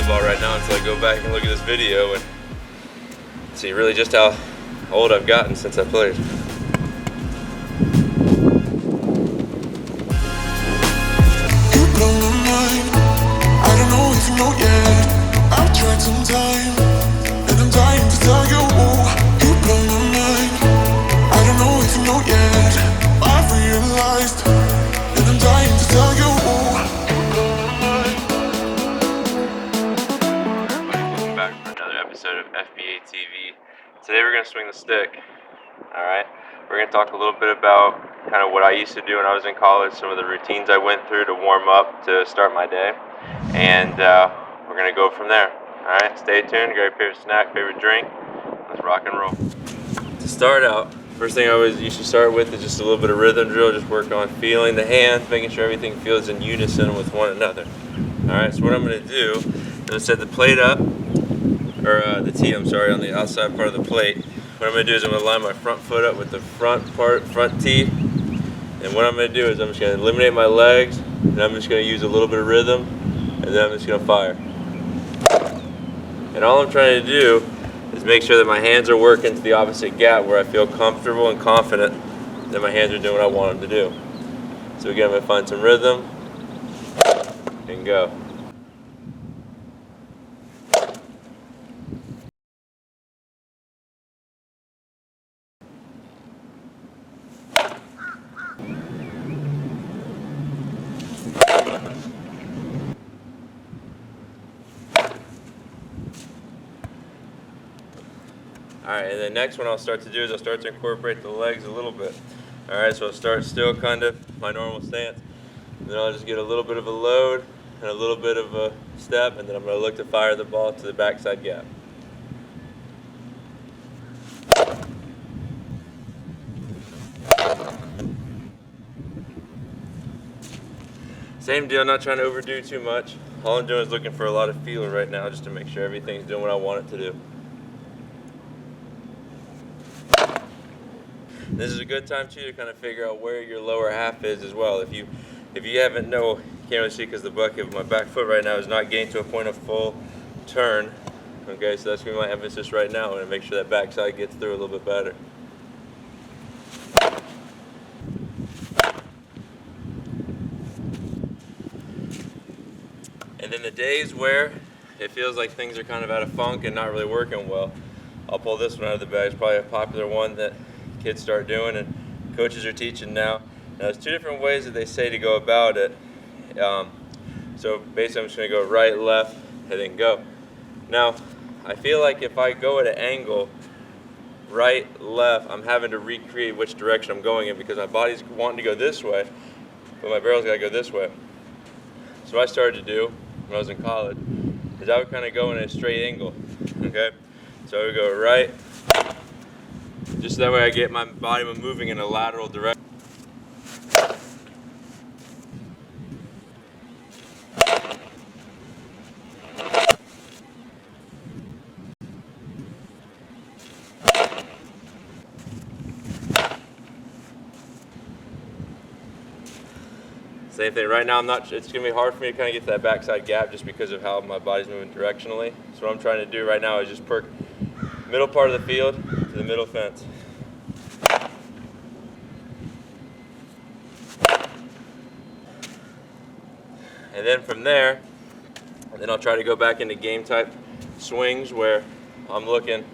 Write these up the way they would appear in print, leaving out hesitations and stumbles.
FlaBball right now until I go back and look at this video and see really just how old I've gotten since I played. Episode of FBA TV. Today we're going to swing the stick. Alright, we're going to talk a little bit about kind of what I used to do when I was in college, some of the routines I went through to warm up to start my day, and we're going to go from there. Alright, stay tuned, grab your favorite snack, favorite drink, let's rock and roll. To start out, first thing I always used to start with is just a little bit of rhythm drill, just work on feeling the hands, making sure everything feels in unison with one another. Alright, so what I'm going to do is I set the plate up, or the tee, I'm sorry, on the outside part of the plate. What I'm going to do is I'm going to line my front foot up with the front tee, and what I'm going to do is I'm just going to eliminate my legs, and I'm just going to use a little bit of rhythm, and then I'm just going to fire. And all I'm trying to do is make sure that my hands are working to the opposite gap where I feel comfortable and confident that my hands are doing what I want them to do. So again, I'm going to find some rhythm, and go. Alright, and the next one I'll start to do is I'll start to incorporate the legs a little bit. Alright, so I'll start still kind of my normal stance. And then I'll just get a little bit of a load and a little bit of a step, and then I'm going to look to fire the ball to the backside gap. Same deal, not trying to overdo too much. All I'm doing is looking for a lot of feel right now just to make sure everything's doing what I want it to do. This is a good time too to kind of figure out where your lower half is as well. If you haven't you can't really see because the bucket of my back foot right now is not getting to a point of full turn. Okay, so that's going to be my emphasis right now, and make sure that backside gets through a little bit better. And then the days where it feels like things are kind of out of funk and not really working well, I'll pull this one out of the bag. It's probably a popular one that kids start doing and coaches are teaching now. Now there's two different ways that they say to go about it. So basically I'm just going to go right, left, and then go. Now I feel like if I go at an angle, right, left, I'm having to recreate which direction I'm going in because my body's wanting to go this way, but my barrel's got to go this way. So what I started to do when I was in college is I would kind of go in a straight angle. Okay, so I would go right, just that way I get my body moving in a lateral direction. Same thing, right now it's going to be hard for me to kind of get to that backside gap just because of how my body's moving directionally. So what I'm trying to do right now is just perk middle part of the field to the middle fence. And then from there, I'll try to go back into game type swings where I'm looking,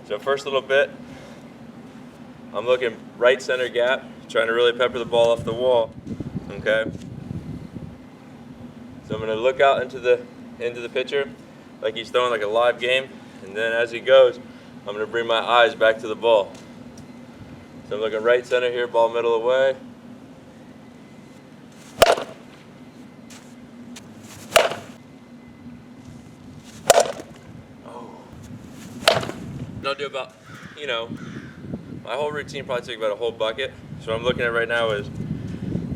so first little bit, I'm looking right center gap, trying to really pepper the ball off the wall, okay? So I'm going to look out into the pitcher like he's throwing like a live game, and then as he goes, I'm going to bring my eyes back to the ball. So I'm looking right center here, ball middle away. I'll do about, my whole routine probably took about a whole bucket. So what I'm looking at right now is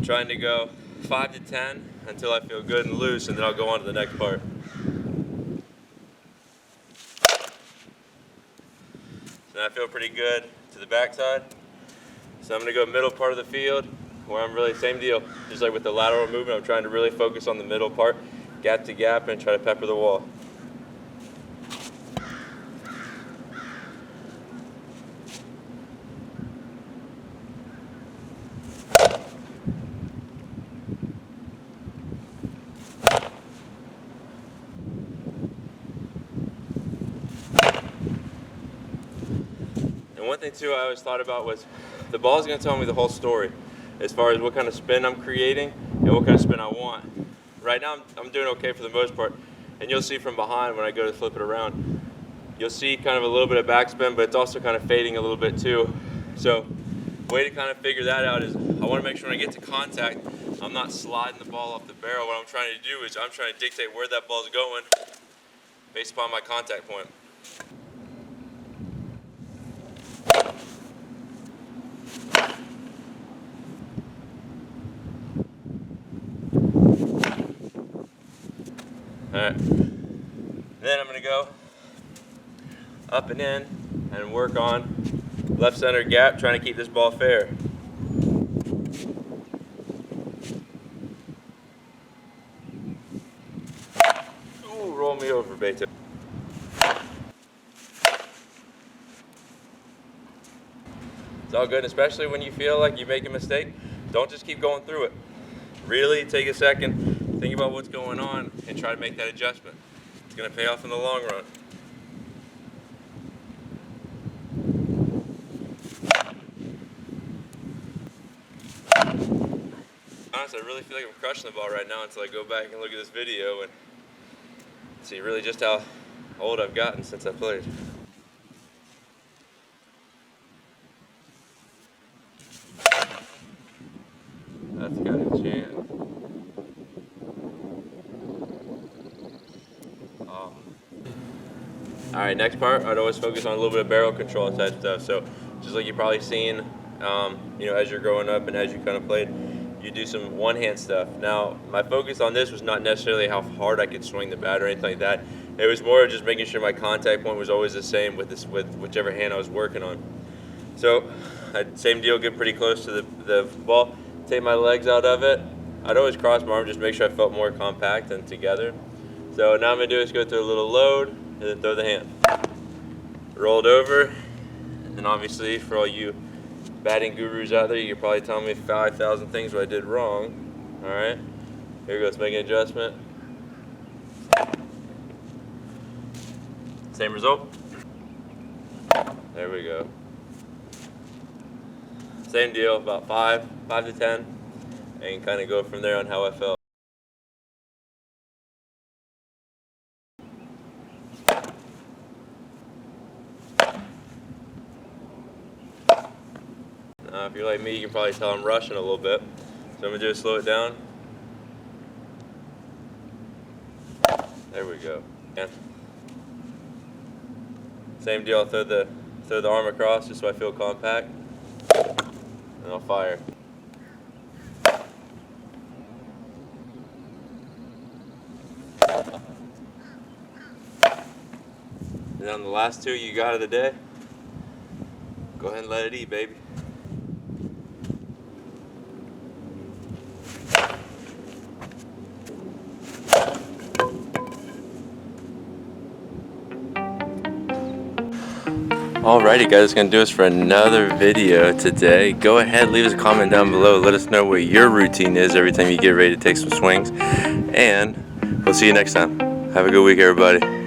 trying to go 5 to 10 until I feel good and loose, and then I'll go on to the next part. So now I feel pretty good to the backside. So I'm going to go middle part of the field where I'm really, same deal, just like with the lateral movement, I'm trying to really focus on the middle part, gap to gap, and try to pepper the wall. And one thing too I always thought about was the ball is going to tell me the whole story as far as what kind of spin I'm creating and what kind of spin I want. Right now I'm doing okay for the most part, and you'll see from behind when I go to flip it around, you'll see kind of a little bit of backspin, but it's also kind of fading a little bit too. So way to kind of figure that out is I want to make sure when I get to contact, I'm not sliding the ball off the barrel. What I'm trying to do is I'm trying to dictate where that ball is going based upon my contact point. Alright, then I'm going to go up and in and work on left center gap, trying to keep this ball fair. Ooh, roll me over, Beto. It's all good, especially when you feel like you make a mistake. Don't just keep going through it. Really take a second, think about what's going on, and try to make that adjustment. It's going to pay off in the long run. Honestly, I really feel like I'm crushing the ball right now until I go back and look at this video and see really just how old I've gotten since I played. That's got a chance. Oh. Alright, next part, I'd always focus on a little bit of barrel control type stuff. So just like you've probably seen, you know, as you're growing up and as you kind of played, you do some one-hand stuff. Now, my focus on this was not necessarily how hard I could swing the bat or anything like that. It was more of just making sure my contact point was always the same with whichever hand I was working on. So, same deal, get pretty close to the ball, take my legs out of it. I'd always cross my arm, just make sure I felt more compact and together. So now I'm gonna do is go through a little load and then throw the hand. Rolled over, and obviously for all you batting gurus out there, you can probably tell me 5,000 things what I did wrong. All right, here goes, make an adjustment. Same result. There we go. Same deal, about 5 to 10, and kind of go from there on how I felt. If you're like me, you can probably tell I'm rushing a little bit. So I'm gonna do is slow it down. There we go. And same deal, I'll throw the arm across just so I feel compact. And I'll fire. And on the last two you got of the day, go ahead and let it eat, baby. Alrighty guys, that's going to do us for another video today. Go ahead, leave us a comment down below. Let us know what your routine is every time you get ready to take some swings. And we'll see you next time. Have a good week, everybody.